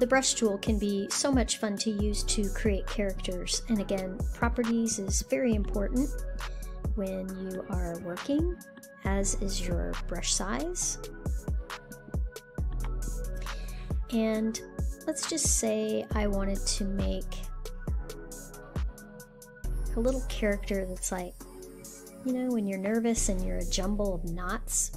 the brush tool can be so much fun to use to create characters. And again, properties is very important when you are working, as is your brush size. And let's just say I wanted to make a little character that's like, you know, when you're nervous and you're a jumble of knots.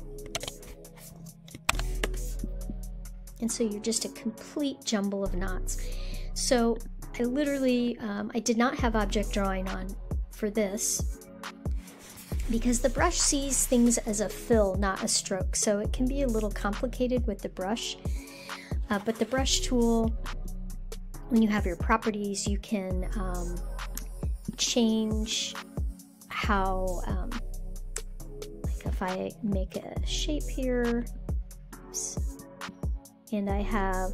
And so you're just a complete jumble of knots. So I literally, I did not have object drawing on for this because the brush sees things as a fill, not a stroke. So it can be a little complicated with the brush. But the brush tool, when you have your properties, you can change how, like if I make a shape here, oops, and I have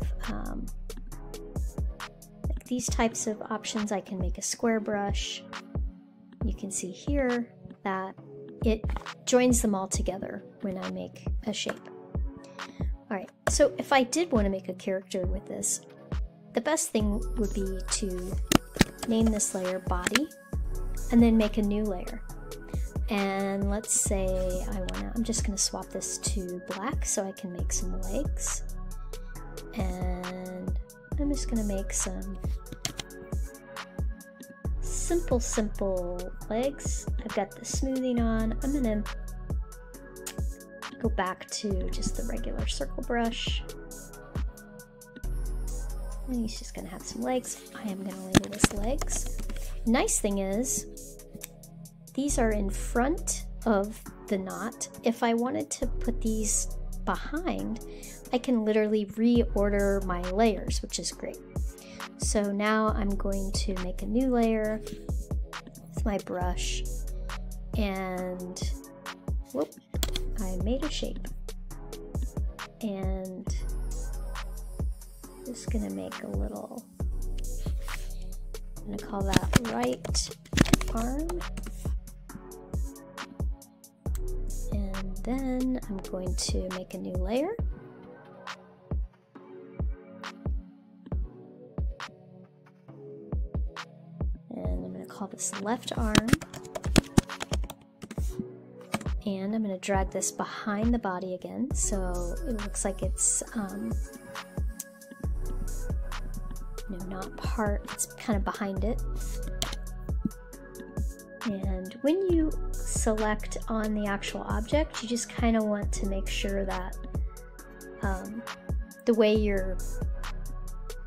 like these types of options. I can make a square brush. You can see here that it joins them all together when I make a shape. Alright, so if I did want to make a character with this, the best thing would be to name this layer body and then make a new layer. And let's say I'm just going to swap this to black so I can make some legs. And I'm just going to make some simple legs. I've got the smoothing on. I'm going to go back to just the regular circle brush. And he's just going to have some legs. I am going to label this legs. Nice thing is, these are in front of the knot. If I wanted to put these behind, I can literally reorder my layers, which is great. So now I'm going to make a new layer with my brush, and whoop, I made a shape. And just gonna make a little, I'm gonna call that right arm. And then I'm going to make a new layer. And I'm going to call this left arm. And I'm going to drag this behind the body again, so it looks like it's you know, not part, it's kind of behind it. And when you select on the actual object, you just kind of want to make sure that the way you're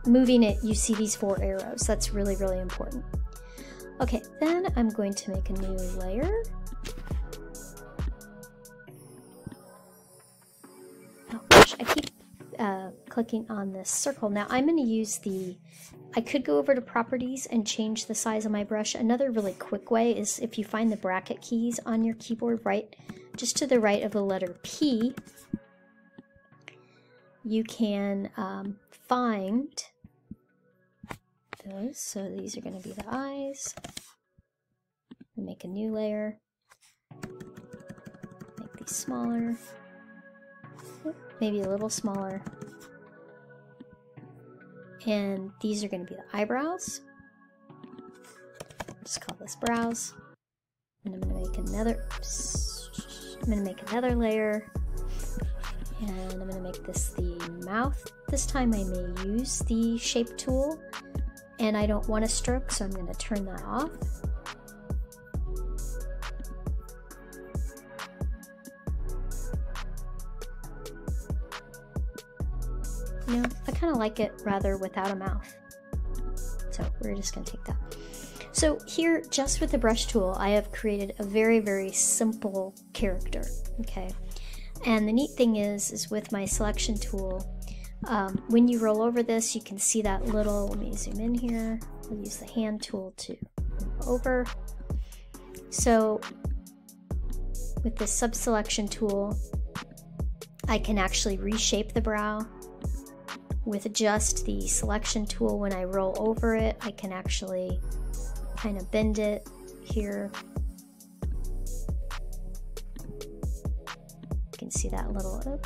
moving it, you see these 4 arrows. That's really, really important. Okay, then I'm going to make a new layer. Oh gosh, I keep clicking on this circle. Now I'm going to use I could go over to properties and change the size of my brush. Another really quick way is if you find the bracket keys on your keyboard right, just to the right of the letter P, you can find those. So these are going to be the eyes. Make a new layer. Make these smaller. Maybe a little smaller. And these are going to be the eyebrows. Just call this brows. And I'm going to make another. I'm going to make another layer. And I'm going to make this the mouth. This time I may use the shape tool, and I don't want a stroke, so I'm going to turn that off. You know, I kind of like it rather without a mouth. So we're just going to take that. So here, just with the brush tool, I have created a very, very simple character. Okay. And the neat thing is with my selection tool, when you roll over this, you can see that little, let me zoom in here. I'll use the hand tool to move over. So with this sub-selection tool, I can actually reshape the brow. With just the selection tool, when I roll over it, I can actually kind of bend it here. You can see that little, you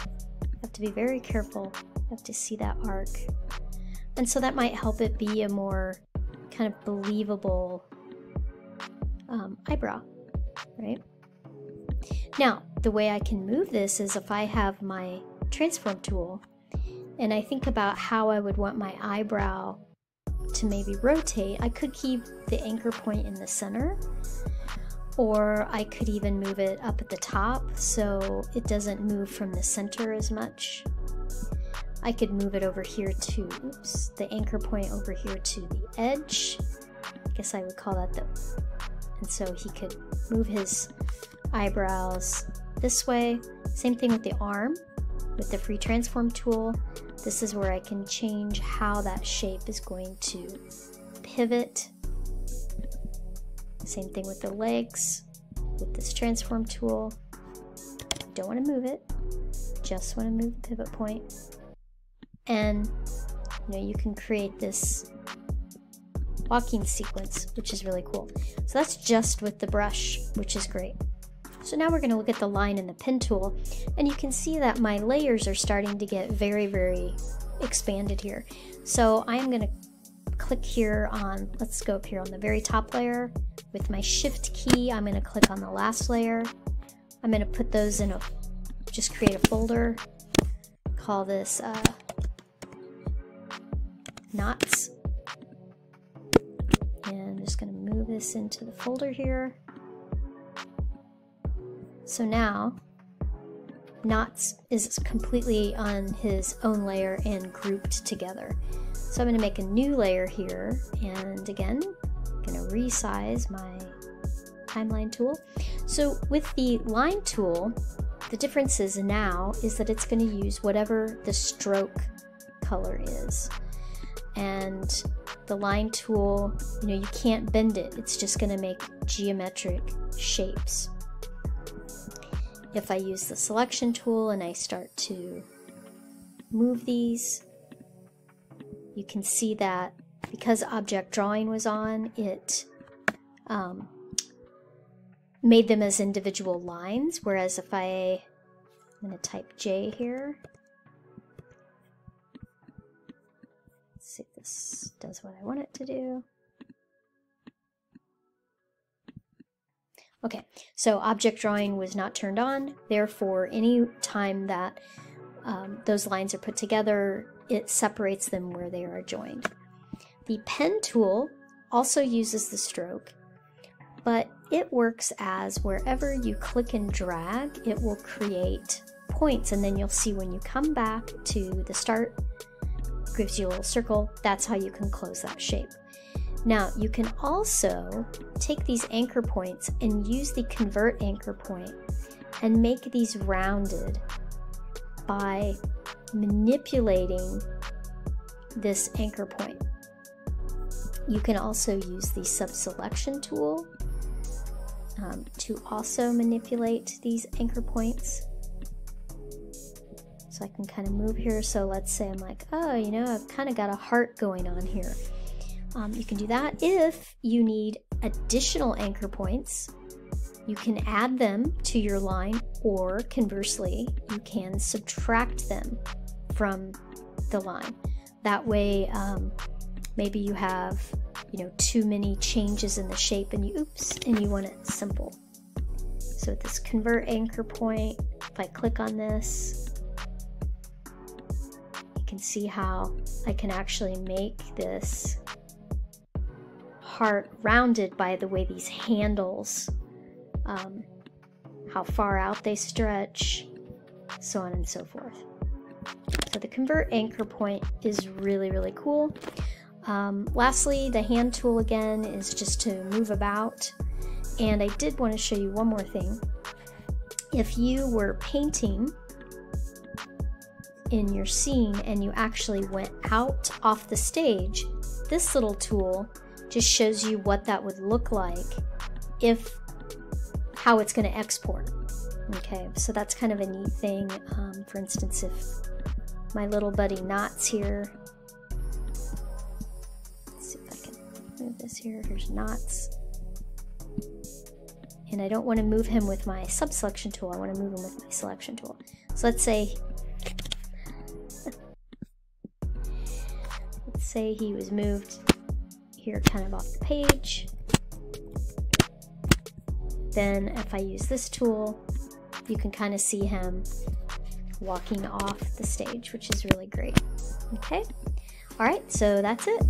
have to be very careful. You have to see that arc. And so that might help it be a more kind of believable eyebrow, right? Now, the way I can move this is if I have my transform tool and I think about how I would want my eyebrow to maybe rotate, I could keep the anchor point in the center, or I could even move it up at the top so it doesn't move from the center as much. I could move it over here to, oops, the anchor point over here to the edge. I guess I would call that the, and so he could move his eyebrows this way. Same thing with the arm. With the free transform tool, this is where I can change how that shape is going to pivot. Same thing with the legs. With this transform tool, don't want to move it, just want to move the pivot point. And you can create this walking sequence, which is really cool. So that's just with the brush, which is great. So now we're going to look at the line and the pen tool, and you can see that my layers are starting to get very, very expanded here. So I'm going to click here on, let's go up here on the very top layer. With my shift key, I'm going to click on the last layer. I'm going to put those in just create a folder, call this knots, and I'm just going to move this into the folder here. So now knots is completely on his own layer and grouped together. So I'm going to make a new layer here, and again I'm going to resize my timeline tool. So with the line tool, the difference is now is that it's going to use whatever the stroke color is. And the line tool, you can't bend it. It's just going to make geometric shapes. If I use the selection tool and I start to move these, you can see that because object drawing was on, it made them as individual lines, whereas if I'm going to type J here. Let's see if this does what I want it to do. Okay, so object drawing was not turned on, therefore any time that those lines are put together, it separates them where they are joined. The pen tool also uses the stroke, but it works as wherever you click and drag, it will create points, and then you'll see when you come back to the start, it gives you a little circle. That's how you can close that shape. Now, you can also take these anchor points and use the convert anchor point and make these rounded by manipulating this anchor point. You can also use the subselection tool to also manipulate these anchor points. So I can kind of move here. So let's say I'm like, oh, I've kind of got a heart going on here. You can do that. If you need additional anchor points, you can add them to your line, or conversely, you can subtract them from the line. That way, maybe you have, too many changes in the shape and you want it simple. So this convert anchor point, if I click on this, you can see how I can actually make this heart rounded by the way these handles, how far out they stretch, so on and so forth. So the convert anchor point is really, really cool. Lastly, the hand tool again is just to move about. And I did want to show you one more thing. If you were painting in your scene and you actually went out off the stage, this little tool just shows you what that would look like, how it's going to export. Okay, so that's kind of a neat thing. For instance, if my little buddy Knots here, let's see if I can move this here. Here's Knots. And I don't want to move him with my subselection tool. I want to move him with my selection tool. So let's say he was moved here kind of off the page. Then if I use this tool, you can kind of see him walking off the stage, which is really great. Okay, all right, so that's it.